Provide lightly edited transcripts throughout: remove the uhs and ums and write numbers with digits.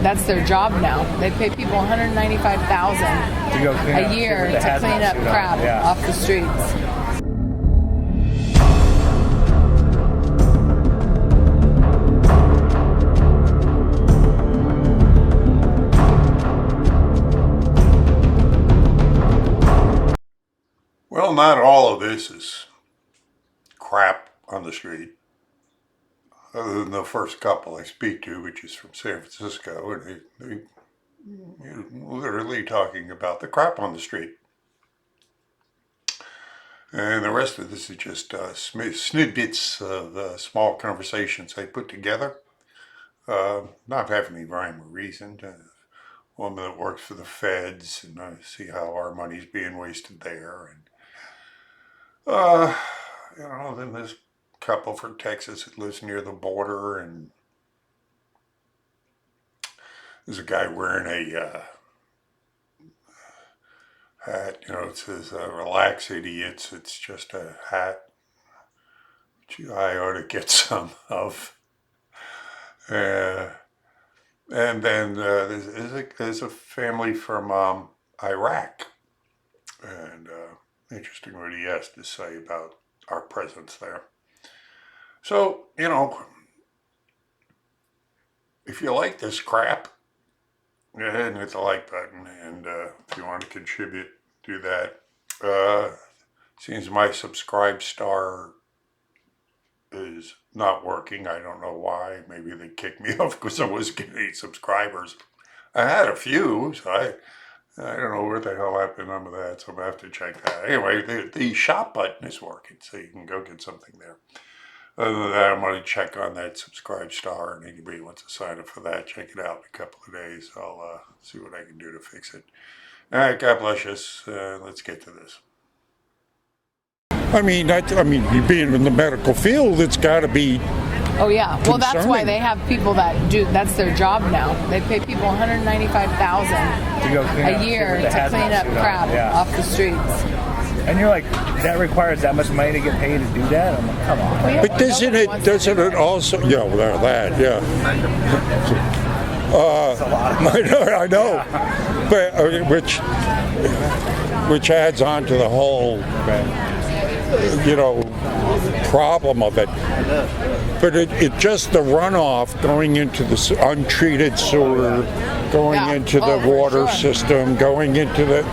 that's their job now. They pay people $195,000 a year to clean up crap off the streets. Well, not all of this is crap on the street, other than the first couple I speak to, which is from San Francisco, and they literally talking about the crap on the street. And the rest of this is just snippets of small conversations I put together, not having any rhyme or reason. Woman that works for the feds, and I see how our money's being wasted there, and then this couple from Texas that lives near the border, and there's a guy wearing a hat, it says, relax idiots, it's just a hat, which I ought to get some of. And then there's a family from Iraq, and interesting what he has to say about our presence there. So, if you like this crap, go ahead and hit the like button, and if you want to contribute, do that. Seems my subscribe star is not working. I don't know why. Maybe they kicked me off because I wasn't getting any subscribers. I had a few, so I don't know what the hell happened to that, so I'm going to have to check that. Anyway, the shop button is working, so you can go get something there. Other than that, I'm going to check on that subscribe star, and anybody who wants to sign up for that, check it out in a couple of days. I'll see what I can do to fix it. All right, God bless us. Let's get to this. I mean, you being in the medical field, it's got to be. Oh yeah, well that's why they have people that do. That's their job now. They pay people $195,000 a year to clean up crap off the streets. And you're like, that requires that much money to get paid to do that? I'm like, come on. But doesn't it also? Yeah, well, that I know, yeah. But which adds on to the whole. Problem of it. But it just the runoff going into the untreated sewer, going into the water system, going into the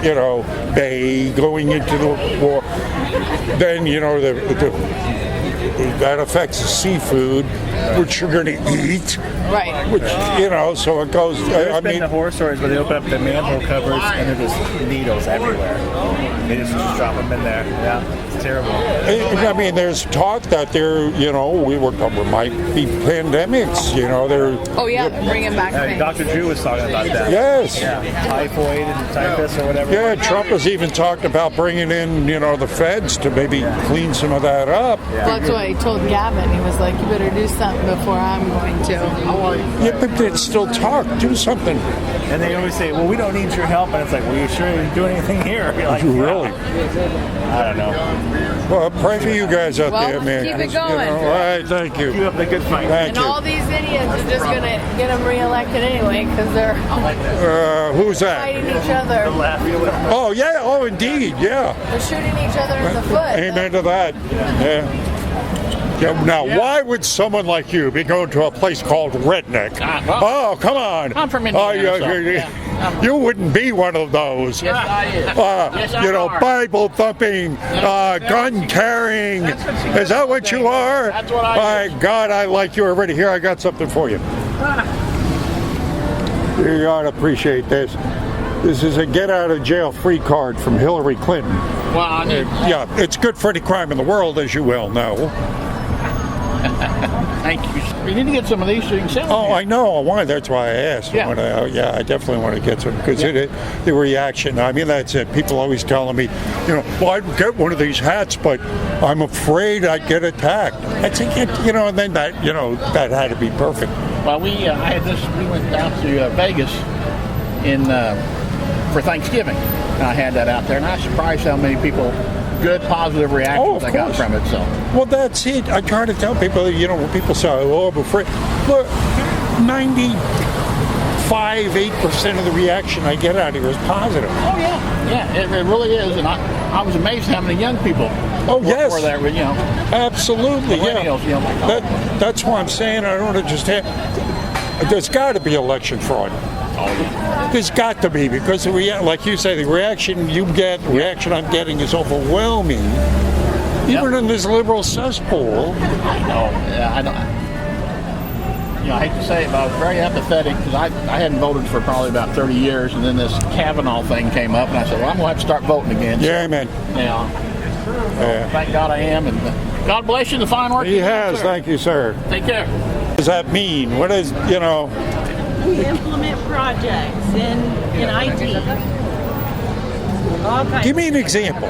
bay, going into the water. Then that affects the seafood, which you're going to eat. Right. Which so it goes. There's been the horror stories where they open up the manhole covers and there's just needles everywhere. They just drop them in there. Yeah, it's terrible. I mean, there's talk that there might be pandemics. Bringing back things. Dr. Drew was talking about that. Yes. Yeah, typhoid and typhus or whatever. Yeah, Trump has even talked about bringing in, the feds to maybe clean some of that up. Yeah. Well, that's what he told Gavin. He was like, you better do something before I'm going to. Yeah, but it's still talk. Do something. And they always say, well, we don't need your help. And it's like, well, you sure didn't do anything here? You're like, really? I don't know. Well, pray for you guys out there, man. Keep it going. All right, thank you. Keep up the good fight. Thank you. All these idiots are just going to get them reelected anyway because they're who's that? fighting each other. Oh, yeah. Oh, indeed. Yeah. They're shooting each other in the foot. Amen to that. Yeah. Now, why would someone like you be going to a place called Redneck? Oh, come on. I'm from Indiana. You wouldn't be one of those. Yes, I am. Bible thumping, gun carrying. Is that what you are? That's what I am. My God, I like you already. Here, I got something for you. You ought to appreciate this. This is a get out of jail free card from Hillary Clinton. Well, yeah, it's good for any crime in the world, as you well know. Thank you. We need to get some of these so you can sell them. Oh, I know. That's why I asked. Yeah. I definitely want to get some because the reaction. That's it. People always telling me, well, I'd get one of these hats, but I'm afraid I'd get attacked. I think, and then that had to be perfect. Well, we went down to Vegas for Thanksgiving. And I had that out there, and I was surprised how many people. Good positive reactions I got from it. So, well, that's it. I try to tell people, when people say, "Oh, I'm afraid," look, 95% 5-8% of the reaction I get out of here is positive. Oh yeah, it really is, and I was amazed how many young people. Oh yes, were there, absolutely, millennials, That's why I'm saying I don't want to just have. There's got to be election fraud. There's got to be, because like you say, the reaction you get, the reaction I'm getting is overwhelming. Even in this liberal cesspool. I know. Yeah, I know. I hate to say it, but I was very apathetic because I hadn't voted for probably about 30 years, and then this Kavanaugh thing came up, and I said, well, I'm going to have to start voting again. Yeah, amen. Thank God I am, and God bless you, the fine work. He has, thank you, sir. Take care. What does that mean? What is, We implement projects in IT. All kinds. Give me an example.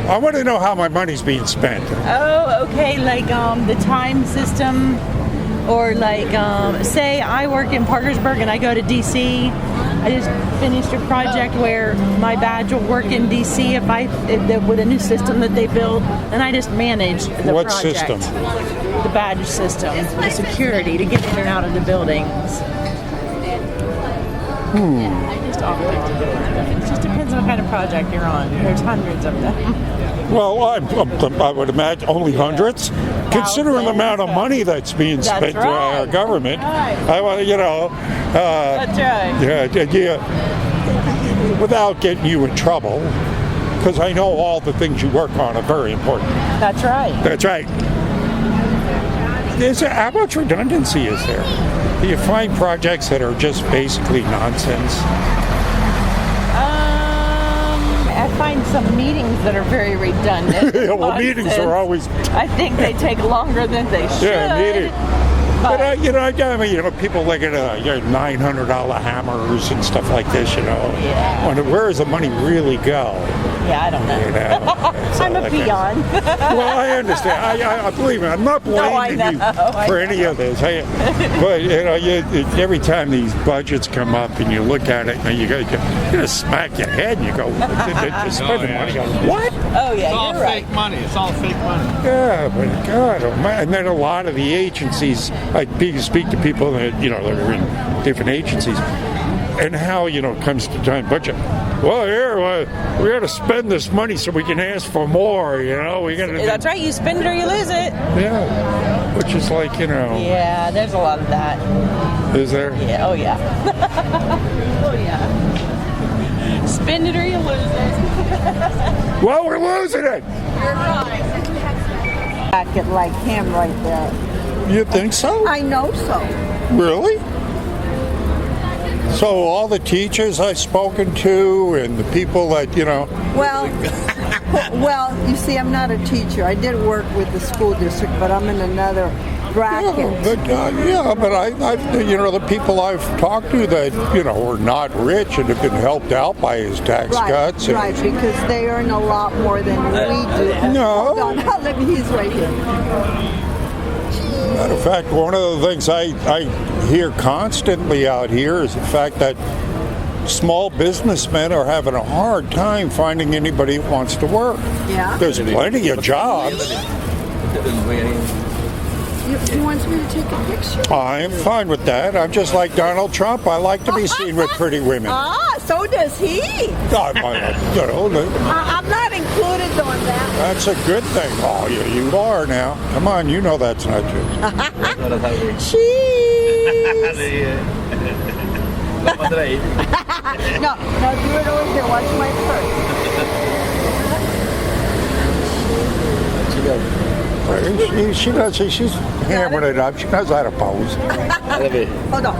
I want to know how my money's being spent. Oh, okay, like the time system, or like say I work in Parkersburg and I go to DC. I just finished a project where my badge will work in DC with a new system that they build, and I just manage the What project. system? The badge system, the security to get in and out of the buildings. Just all kinds of different stuff. It just depends on what kind of project you're on. There's hundreds of them. Well, I would imagine only hundreds. Considering the amount of money that's being spent by our government, I want That's right. yeah, without getting you in trouble, because I know all the things you work on are very important. That's right. That's right. How much redundancy is there? Do you find projects that are just basically nonsense? I find some meetings that are very redundant. Well, meetings are always. I think they take longer than they should. Yeah, meetings. But people look at $900 hammers and stuff like this. Yeah. Where does the money really go? Yeah, I don't know. I'm a peon. Well, I understand. I believe me. I'm not blaming you for any of this. But every time these budgets come up and you look at it, and you're gonna smack your head and you go, "They're spending money on what?" Oh yeah, It's all you're right. fake money. It's all fake money. Yeah, but God, and then a lot of the agencies, I speak to people that that are in different agencies, and how it comes to time budget. Well, we got to spend this money so we can ask for more. We got to. That's right. You spend it or you lose it. Yeah, which is like Yeah, there's a lot of that. Is there? Yeah. Oh yeah. Oh yeah. Spend it or you lose it. Well, we're losing it. You're right. Back at like him right there. You think so? I know so. Really? So all the teachers I've spoken to and the people that, Well, you see, I'm not a teacher. I did work with the school district, but I'm in another bracket. But the people I've talked to that, are not rich and have been helped out by his tax cuts. Right, because they earn a lot more than we do. No. Hold on, he's right here. Matter of fact, one of the things I hear constantly out here is the fact that small businessmen are having a hard time finding anybody who wants to work. Yeah. There's plenty of jobs. He wants me to take a picture. I'm fine with that. I'm just like Donald Trump. I like to be seen with pretty women. So does he. I'm not included on that. That's a good thing. Oh, you are now. Come on, that's not true. Cheese. No, do it over here. Watch my purse. She does. She's hammering it up. She knows how to pose. Hold on.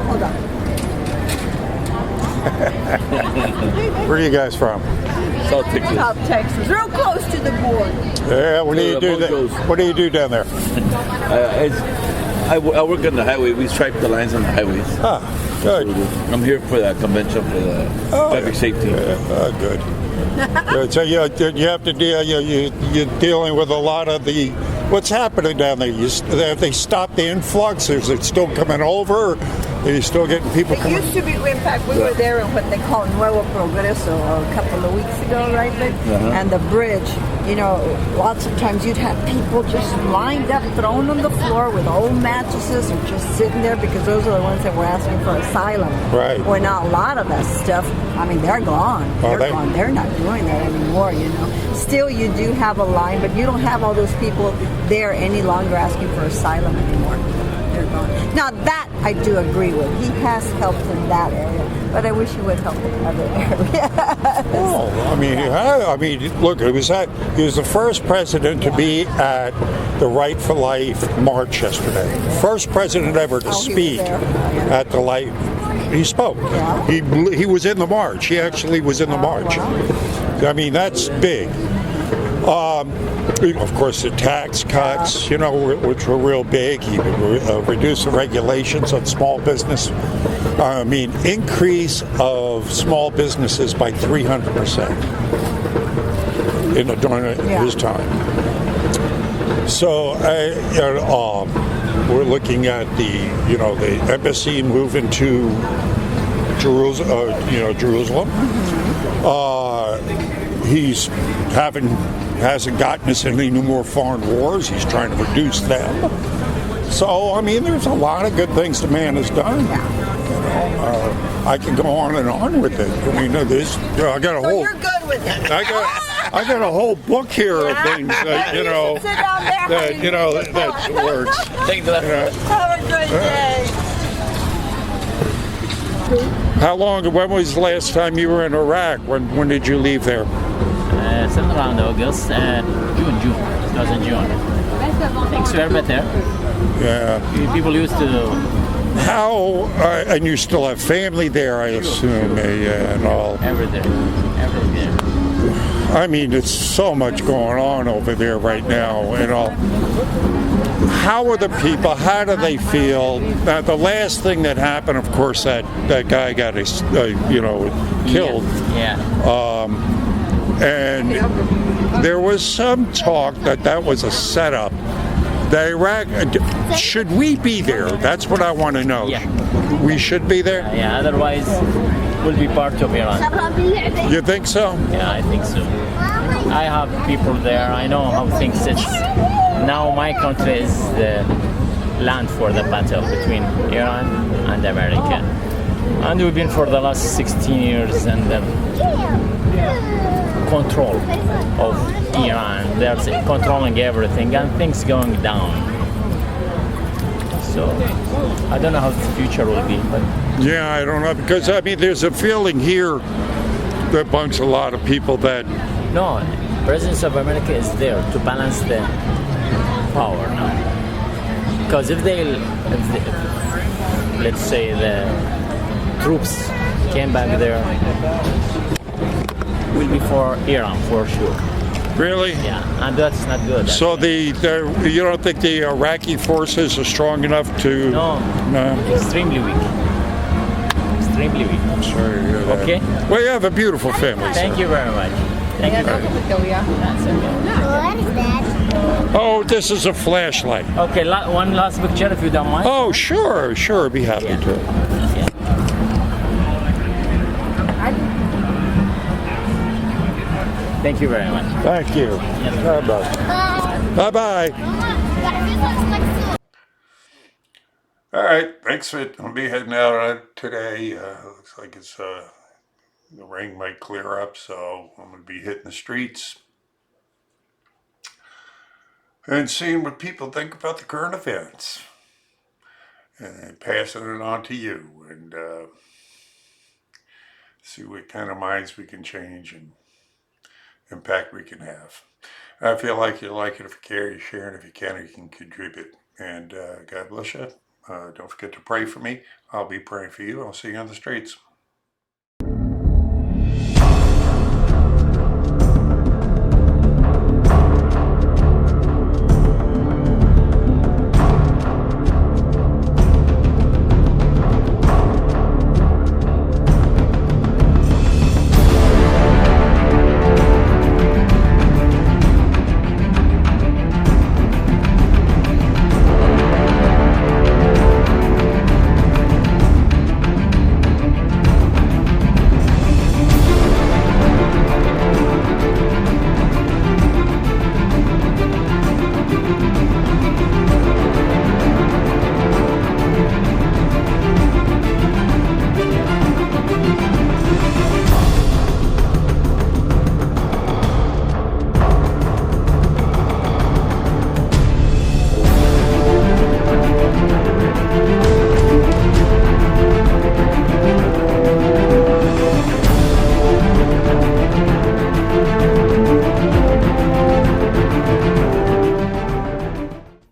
Where are you guys from? South Texas. South Texas, real close to the border. Yeah. What do you do? What do you do down there? I work on the highway. We stripe the lines on the highways. Ah, good. I'm here for the convention for the traffic safety. Good. Good. So you have to deal. You're dealing with a lot of what's happening down there. Have they stopped the influx? Is it still coming over? Are you still getting people It coming? used to be, in fact, we were there in what they call Nuevo Progreso a couple of weeks ago, right, Vic? And the bridge, you know, lots of times you'd have people just lined up, thrown on the floor with old mattresses or just sitting there because those are the ones that were asking for asylum. Right. Well, now a lot of that stuff, I mean, they're gone. Are They're they? gone. They're not doing that anymore, you know. Still, you do have a line, but you don't have all those people there any longer asking for asylum anymore. They're gone. Now that I do agree with. He has helped in that area, but I wish he would help in other areas. Oh, I mean, look, he was the first president to be at the Right for Life march yesterday. First president ever to Oh, he was speak there. Yeah. at the light. He spoke. Yeah. He was in the march. He actually was in the march. Wow. I mean, that's big. Of course, the tax cuts, you know, which were real big. He reduced the regulations on small business. I mean, increase of small businesses by 300% during his time. So, we're looking at the embassy moving to Jerusalem. He's hasn't gotten us any more foreign wars. He's trying to reduce them. So, I mean, there's a lot of good things the man has done. I can go on and on with it. I mean, I got a whole. You're good with it. I got a whole book here of things that Sit down there. that works. Thank you. Have a great day. How long? When was the last time you were in Iraq? When did you leave there? Something around August, June. It was in June. Things were better. Yeah. People used to. How? And you still have family there, I assume, and all. Everything there. I mean, it's so much going on over there right now, and all. How are the people? How do they feel? Now, the last thing that happened, of course, that guy got killed. Yeah. And there was some talk that was a setup. The Iraq, should we be there? That's what I want to know. Yeah. We should be there? Yeah, otherwise we'll be part of Iran. You think so? Yeah, I think so. I have people there. I know how things is. Now my country is the land for the battle between Iran and America. And we've been for the last 16 years and control of Iran. They're controlling everything and things going down. So I don't know how the future will be. But Yeah, I don't know, because I mean, there's a feeling here that amongst a lot of people that no, President of America is there to balance the power now. Because if let's say the troops came back there, will be for Iran for sure. really. Yeah, and that's not good. So you don't think the Iraqi forces are strong enough to? No, extremely weak. Extremely weak. I'm sorry to hear that. Okay. Well, you have a beautiful family. Thank you very much. Thank you very much. Oh, this is a flashlight. Okay, one last picture if you don't mind. Oh, sure, I'd be happy to. Yeah. Thank you very much. Thank you. Bye-bye. Bye-bye. All right, thanks for it. I'll be heading out today. Looks like the rain might clear up, so I'm going to be hitting the streets and seeing what people think about the current events and passing it on to you and see what kind of minds we can change and impact we can have. I feel like you like it. If you care, you share, and if you can, you can contribute. And God bless you. Don't forget to pray for me. I'll be praying for you. I'll see you on the streets.